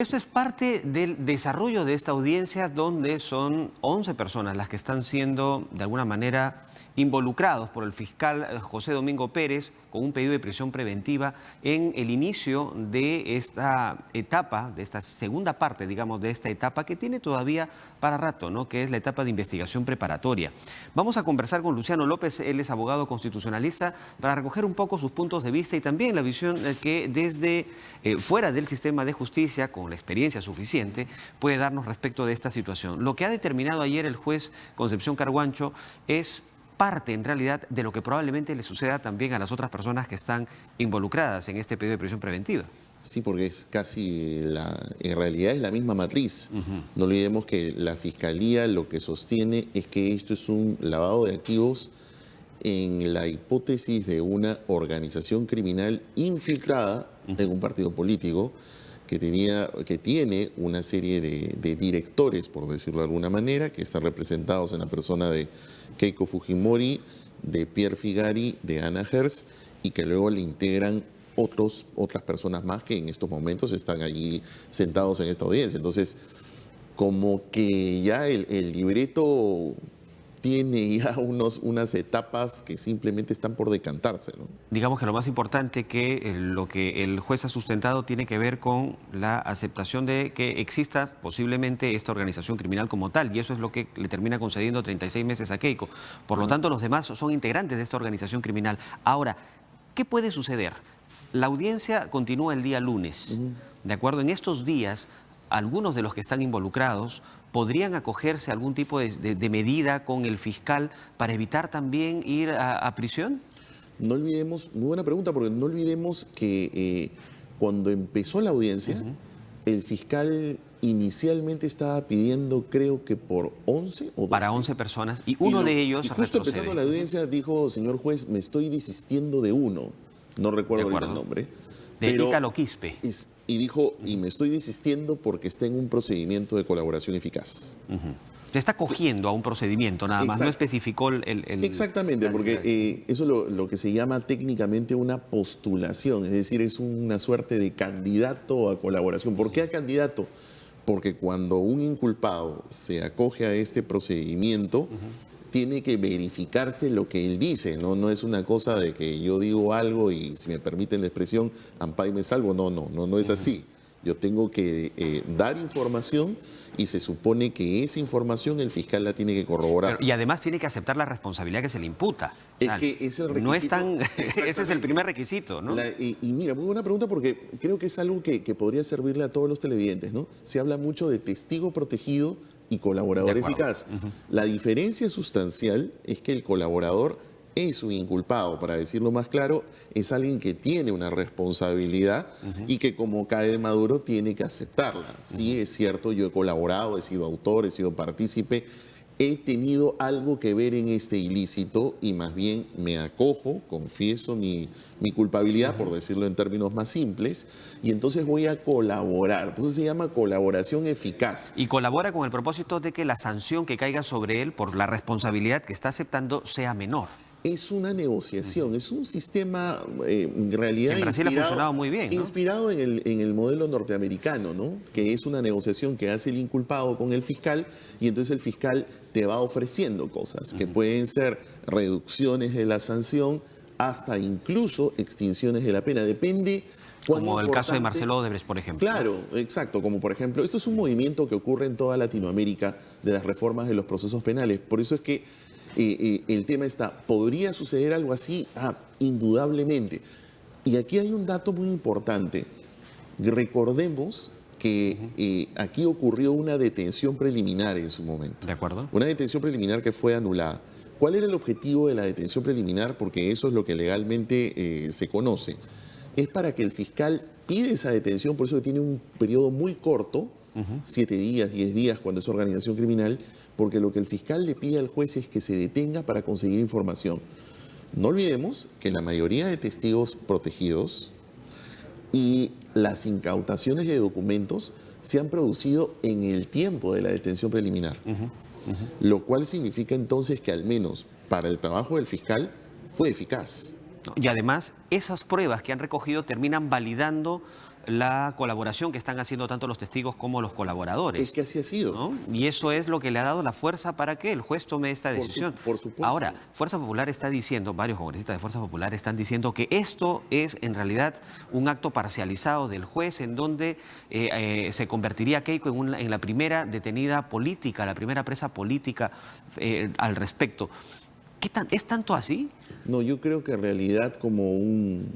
Esto es parte del desarrollo de esta audiencia donde son 11 personas las que están siendo de alguna manera involucrados por el fiscal José Domingo Pérez con un pedido de prisión preventiva en el inicio de esta etapa, de esta segunda parte, digamos, de esta etapa que tiene todavía para rato, ¿no? Que es la etapa de investigación preparatoria. Vamos a conversar con Luciano López, él es abogado constitucionalista, para recoger un poco sus puntos de vista y también la visión que desde fuera del sistema de justicia, con la experiencia suficiente, puede darnos respecto de esta situación. Lo que ha determinado ayer el juez Concepción Carguancho es parte en realidad de lo que probablemente le suceda también a las otras personas que están involucradas en este pedido de prisión preventiva. Sí, porque es casi en realidad es la misma matriz. No olvidemos que la Fiscalía lo que sostiene es que esto es un lavado de activos en la hipótesis de una organización criminal infiltrada en un partido político que tiene una serie de directores, por decirlo de alguna manera, que están representados en la persona de Keiko Fujimori, de Pierre Figari, de Ana Hertz, y que luego le integran otras personas más que en estos momentos están allí sentados en esta audiencia. Entonces, como que ya el libreto tiene ya unas etapas que simplemente están por decantarse, ¿no? Digamos que lo más importante que lo que el juez ha sustentado tiene que ver con la aceptación de que exista posiblemente esta organización criminal como tal, y eso es lo que le termina concediendo 36 meses a Keiko. Por lo tanto, los demás son integrantes de esta organización criminal. Ahora, ¿qué puede suceder? La audiencia continúa el día lunes. ¿De acuerdo? En estos días, algunos de los que están involucrados podrían acogerse a algún tipo de medida con el fiscal para evitar también ir a prisión. No olvidemos, muy buena pregunta, porque no olvidemos que cuando empezó la audiencia, el fiscal inicialmente estaba pidiendo, creo que por 11 o 12. Para 11 personas, y uno de ellos y justo retrocede. empezando la audiencia dijo, señor juez, me estoy desistiendo de uno. No recuerdo ahorita el nombre. De Ítalo Quispe. Y dijo, y me estoy desistiendo porque está en un procedimiento de colaboración eficaz. Se está cogiendo a un procedimiento nada más, no especificó Exactamente, porque eso es lo que se llama técnicamente una postulación, es decir, es una suerte de candidato a colaboración. ¿Por qué a candidato? Porque cuando un inculpado se acoge a este procedimiento, tiene que verificarse lo que él dice, ¿no? No es una cosa de que yo digo algo y, si me permiten la expresión, ampay me salvo. No es así. Yo tengo que dar información y se supone que esa información el fiscal la tiene que corroborar. Y además tiene que aceptar la responsabilidad que se le imputa. Es que es el requisito. No es tan, ese es el primer requisito, ¿no? Y mira, muy buena pregunta, porque creo que es algo que podría servirle a todos los televidentes, ¿no? Se habla mucho de testigo protegido y colaborador eficaz. La diferencia sustancial es que el colaborador es un inculpado, para decirlo más claro, es alguien que tiene una responsabilidad y que, como cae de Maduro, tiene que aceptarla. Sí, es cierto, yo he colaborado, he sido autor, he sido partícipe, he tenido algo que ver en este ilícito y más bien me acojo, confieso mi culpabilidad, por decirlo en términos más simples, y entonces voy a colaborar. Por eso se llama colaboración eficaz. Y colabora con el propósito de que la sanción que caiga sobre él por la responsabilidad que está aceptando sea menor. Es una negociación, es un sistema en realidad en Brasil ha funcionado muy bien, ¿no? Inspirado en el modelo norteamericano, ¿no? Que es una negociación que hace el inculpado con el fiscal, y entonces el fiscal te va ofreciendo cosas que pueden ser reducciones de la sanción hasta incluso extinciones de la pena. Depende. Como el caso de Marcelo Odebrecht, por ejemplo. Claro, exacto. Como por ejemplo, esto es un movimiento que ocurre en toda Latinoamérica de las reformas de los procesos penales. Por eso es que el tema está, ¿podría suceder algo así? Indudablemente. Y aquí hay un dato muy importante. Recordemos que aquí ocurrió una detención preliminar en su momento. ¿De acuerdo? Una detención preliminar que fue anulada. ¿Cuál era el objetivo de la detención preliminar? Porque eso es lo que legalmente se conoce. Es para que el fiscal pide esa detención, por eso que tiene un periodo muy corto, 7 días, 10 días, cuando es organización criminal, porque lo que el fiscal le pide al juez es que se detenga para conseguir información. No olvidemos que la mayoría de testigos protegidos y las incautaciones de documentos se han producido en el tiempo de la detención preliminar, lo cual significa entonces que al menos para el trabajo del fiscal fue eficaz. Y además, esas pruebas que han recogido terminan validando la colaboración que están haciendo tanto los testigos como los colaboradores. Es que así ha sido. ¿No? Y eso es lo que le ha dado la fuerza para que el juez tome esta decisión. Por supuesto. Ahora, Fuerza Popular está diciendo, varios congresistas de Fuerza Popular están diciendo que esto es en realidad un acto parcializado del juez en donde se convertiría a Keiko en la primera detenida política, la primera presa política al respecto. ¿Es tanto así? No, yo creo que en realidad, como un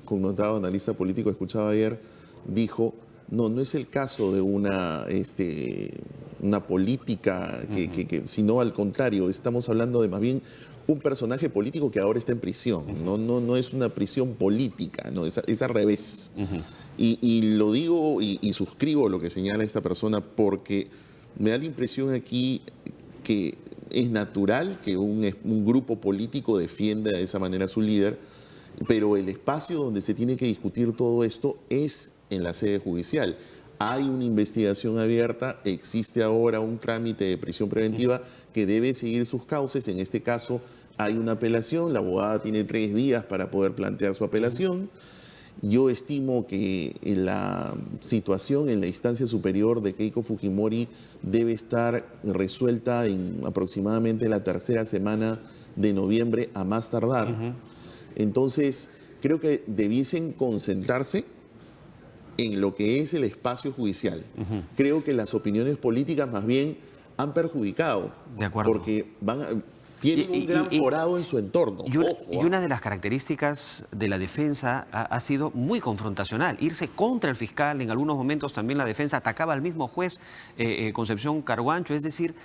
connotado analista político escuchaba ayer, dijo, no es el caso de una política, sino al contrario, estamos hablando de más bien un personaje político que ahora está en prisión. No es una prisión política, no, es al revés. Y lo digo y suscribo lo que señala esta persona porque me da la impresión aquí que es natural que un grupo político defienda de esa manera a su líder, pero el espacio donde se tiene que discutir todo esto es en la sede judicial. Hay una investigación abierta, existe ahora un trámite de prisión preventiva que debe seguir sus cauces. En este caso hay una apelación, la abogada tiene 3 días para poder plantear su apelación. Yo estimo que la situación en la instancia superior de Keiko Fujimori debe estar resuelta en aproximadamente la 3ª semana de noviembre a más tardar. Entonces, creo que debiesen concentrarse en lo que es el espacio judicial. Creo que las opiniones políticas más bien han perjudicado. De acuerdo. Porque tienen un gran forado en su entorno. Y una de las características de la defensa ha sido muy confrontacional, irse contra el fiscal. En algunos momentos también la defensa atacaba al mismo juez Concepción Carhuancho, es decir,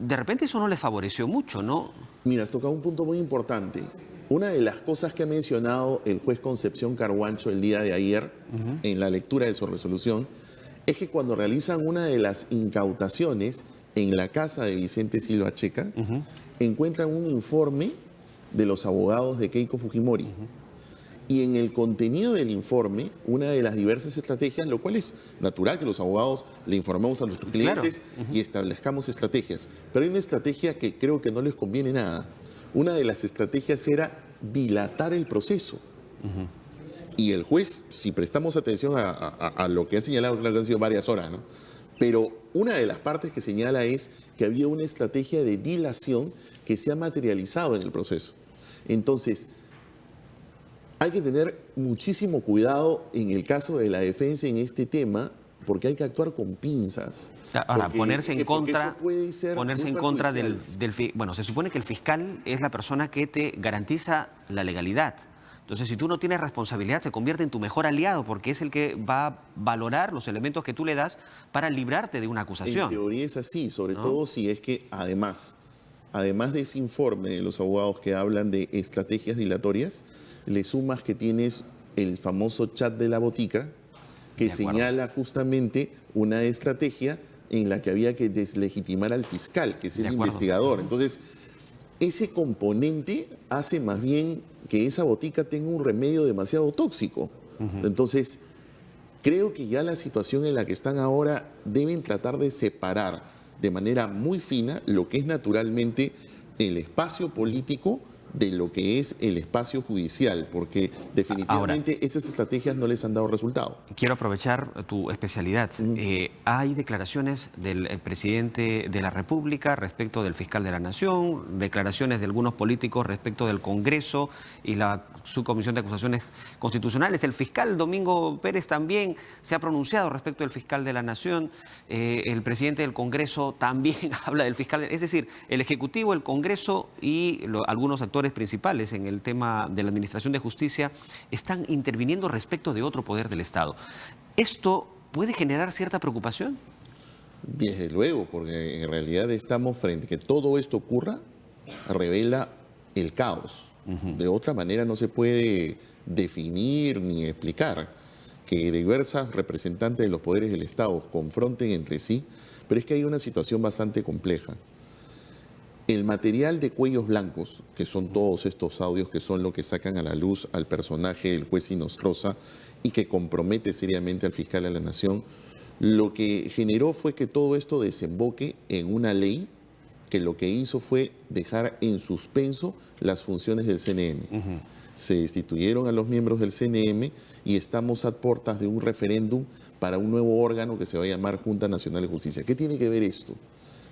de repente eso no le favoreció mucho, ¿no? Mira, has tocado un punto muy importante. Una de las cosas que ha mencionado el juez Concepción Carhuancho el día de ayer, en la lectura de su resolución, es que cuando realizan una de las incautaciones en la casa de Vicente Silva Checa, encuentran un informe de los abogados de Keiko Fujimori. Y en el contenido del informe, una de las diversas estrategias, lo cual es natural que los abogados le informemos a nuestros clientes y establezcamos estrategias, pero hay una estrategia que creo que no les conviene nada. Una de las estrategias era dilatar el proceso. Y el juez, si prestamos atención a lo que ha señalado, claro que han sido varias horas, ¿no? Pero una de las partes que señala es que había una estrategia de dilación que se ha materializado en el proceso. Entonces, hay que tener muchísimo cuidado en el caso de la defensa en este tema, porque hay que actuar con pinzas. Ahora, ponerse en contra del... Bueno, se supone que el fiscal es la persona que te garantiza la legalidad. Entonces, si tú no tienes responsabilidad, se convierte en tu mejor aliado, porque es el que va a valorar los elementos que tú le das para librarte de una acusación. En teoría es así, sobre todo si es que además de ese informe de los abogados que hablan de estrategias dilatorias, le sumas que tienes el famoso chat de la botica, que señala justamente una estrategia en la que había que deslegitimar al fiscal, que es el investigador. Entonces, ese componente hace más bien que esa botica tenga un remedio demasiado tóxico. Entonces, creo que ya la situación en la que están ahora deben tratar de separar de manera muy fina lo que es naturalmente el espacio político de lo que es el espacio judicial, porque definitivamente esas estrategias no les han dado resultado. Quiero aprovechar tu especialidad. Hay declaraciones del presidente de la República respecto del fiscal de la Nación, declaraciones de algunos políticos respecto del Congreso y la Subcomisión de Acusaciones Constitucionales. El fiscal Domingo Pérez también se ha pronunciado respecto del fiscal de la Nación. El presidente del Congreso también habla del fiscal. Es decir, el Ejecutivo, el Congreso y algunos actores principales en el tema de la administración de justicia están interviniendo respecto de otro poder del Estado. ¿Esto puede generar cierta preocupación? Desde luego, porque en realidad estamos frente a que todo esto ocurra, revela el caos. De otra manera no se puede definir ni explicar que diversas representantes de los poderes del Estado confronten entre sí, pero es que hay una situación bastante compleja. El material de Cuellos Blancos, que son todos estos audios que son lo que sacan a la luz al personaje del juez Inostroza y que compromete seriamente al fiscal de la Nación, lo que generó fue que todo esto desemboque en una ley que lo que hizo fue dejar en suspenso las funciones del CNN. se destituyeron a los miembros del CNM y estamos a puertas de un referéndum para un nuevo órgano que se va a llamar Junta Nacional de Justicia. ¿Qué tiene que ver esto?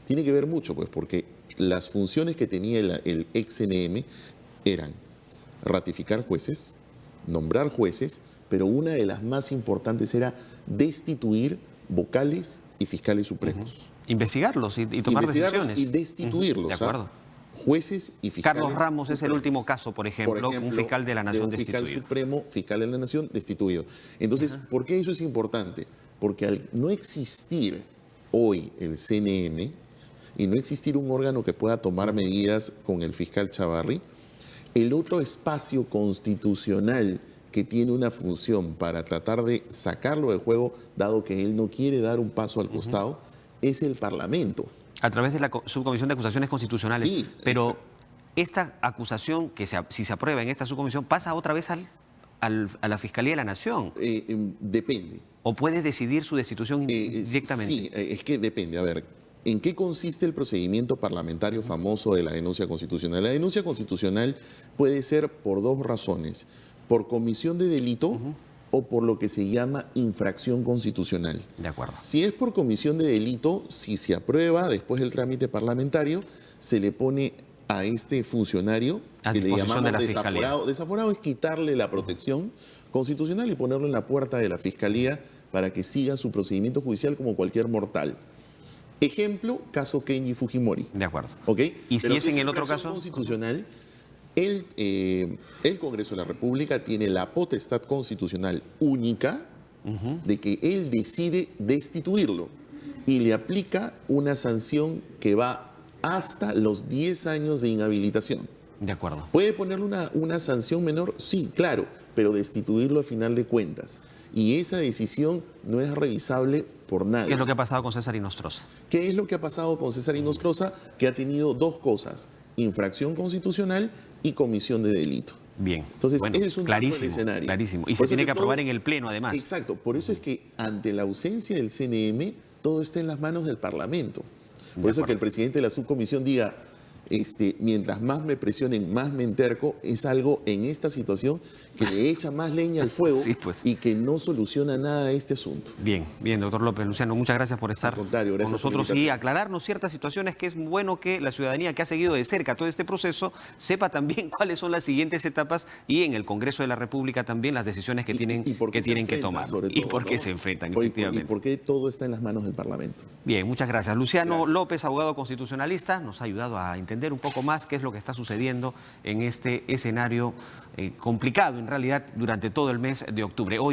Tiene que ver mucho, pues, porque las funciones que tenía el ex CNM eran ratificar jueces, nombrar jueces, pero una de las más importantes era destituir vocales y fiscales supremos. Investigarlos y tomar decisiones. Y destituirlos. De acuerdo. Jueces y fiscales. Carlos Ramos supremos. es el último caso, por ejemplo, un fiscal de la Nación de un fiscal destituido. supremo, fiscal de la Nación destituido. Entonces, ¿por qué eso es importante? Porque al no existir hoy el CNM y no existir un órgano que pueda tomar medidas con el fiscal Chavarri, el otro espacio constitucional que tiene una función para tratar de sacarlo del juego, dado que él no quiere dar un paso al costado, es el Parlamento. A través de la subcomisión de acusaciones constitucionales. Sí, pero esta acusación, que si se aprueba en esta subcomisión, pasa otra vez a la Fiscalía de la Nación. Depende. ¿O puede decidir su destitución directamente? Sí, es que depende. A ver, ¿en qué consiste el procedimiento parlamentario famoso de la denuncia constitucional? La denuncia constitucional puede ser por dos razones: por comisión de delito o por lo que se llama infracción constitucional. De acuerdo. Si es por comisión de delito, si se aprueba después del trámite parlamentario, se le pone a este funcionario, que le llamamos desaforado. Desaforado es quitarle la protección constitucional y ponerlo en la puerta de la Fiscalía para que siga su procedimiento judicial como cualquier mortal. Ejemplo, caso Kenji Fujimori. De acuerdo. ¿Ok? ¿Y si es en el otro caso? Constitucional, el Congreso de la República tiene la potestad constitucional única de que él decide destituirlo y le aplica una sanción que va hasta los 10 años de inhabilitación. De acuerdo. ¿Puede ponerle una sanción menor? Sí, claro, pero destituirlo a final de cuentas. Y esa decisión no es revisable por nadie. ¿Qué es lo que ha pasado con César Inostroza? ¿Qué es lo que ha pasado con César Inostroza? Que ha tenido dos cosas: infracción constitucional y comisión de delito. Bien. Entonces, bueno, ese es un clarísimo, escenario. clarísimo. Y se tiene que aprobar en el Pleno, además. Exacto. Por eso es que ante la ausencia del CNM, todo está en las manos del Parlamento. Por eso es que el presidente de la subcomisión diga, mientras más me presionen, más me enterco, es algo en esta situación que le echa más leña al fuego Sí, pues. y que no soluciona nada a este asunto. Bien, bien, doctor López. Luciano, muchas gracias por estar Al contrario, gracias con nosotros por la y invitación. aclararnos ciertas situaciones, que es bueno que la ciudadanía que ha seguido de cerca todo este proceso sepa también cuáles son las siguientes etapas y en el Congreso de la República también las decisiones que tienen que tomar. Y por qué se enfrentan, efectivamente. Y por qué todo está en las manos del Parlamento. Bien, muchas gracias. Luciano Gracias. López, abogado constitucionalista, nos ha ayudado a entender un poco más qué es lo que está sucediendo en este escenario complicado, en realidad, durante todo el mes de octubre. Hoy